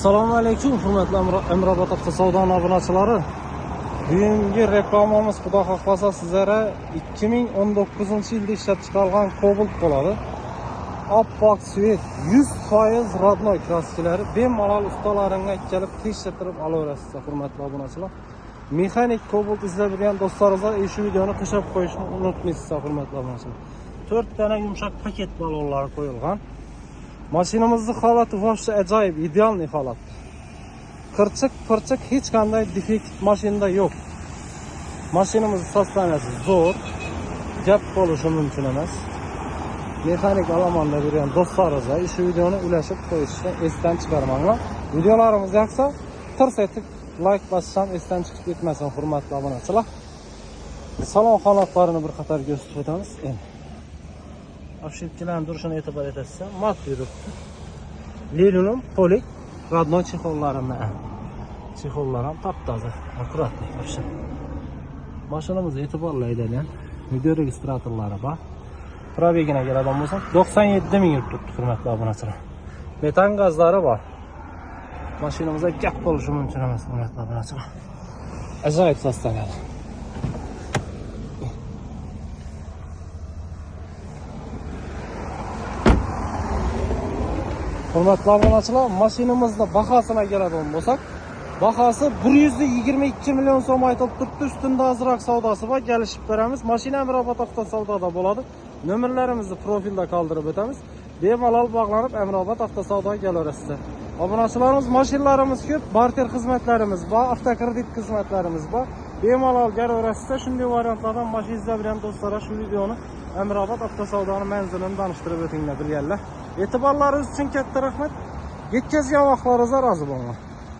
Assalomu alaykum, hurmatli Emrobod avtosavdo obunachilari. Bugungi reklamamiz xudo xohlasa sizlarga 2019-yilda ishlab chiqarilgan Cobalt bo'ladi. Oppoq svet 100% rodnoy kraskilari bemalol ustalaringga kelib tekshirtirib olaverasizlar, hurmatli obunachilar. Mexanik Cobalt izlab yurgan do'stlarimizga shu videoni qo'shib qo'yishni unutmaysizlar, hurmatli obunachilar. 4 dana yumshoq paket balonlari qo'yilgan. Mashinamizning holati vobshe ajoyib, idealniy holat. Qirchiq hech qanday defekt mashinada yo'q. Mashinamizning sostanasi zo'r, gap bo'lishi mumkin emas. Mexanik alomonda yurgan do'stlarimizga shu videoni ulashib qo'yishni esdan chiqarmanglar. Videolarimiz yoqsa, tirsetib like bosishdan esdan chiqib ketmasin, hurmatli obunachilar. Salon holatlarini bir qator ko'rsatib o'tamiz. Obshirkilarning durishini e'tibor etasiz. Mat yuribdi. Linoleum polik rodnoy chexollarini. Chexollar ham top-toza, akkuratniy obshir. Mashinamizni e'tiborlaydigan video registratorlari bor. Probegina keladigan bo'lsa 97 ming yurib turibdi, hurmatli obunachilar. Metan gazlari bor. Mashinamizda gap bo'lishi mumkin emas, hurmatli obunachilar. Ajoyib sostanadi. Hurmatli obunachilar, mashinamizning bahosini keladigan bo'lsak, bahosi 122 million so'm aytilib turibdi. Ustunda ozroq savdosi bor, kelishib beramiz. Mashina Emrobod avtosavdoda bo'ladi. Nomerlarimizni profilda qoldirib o'tamiz. Bemalol bog'lanib Emrobod avtosavdoga kelaverasizlar. Obunachilarimiz, mashinlarimiz ko'p, barter xizmatlarimiz bor, avtokredit xizmatlarimiz bor. Bemalol kelaverasizlar. Shunday variantlardan mashina izlab yurgan do'stlar shu videoni Emrobod avtosavdoning manzilini tanishtirib o'tinglar, bilganlar. E'tiborlaringiz uchun katta rahmat. Yetkazgan vaqtlaringizga rozi bo'linglar.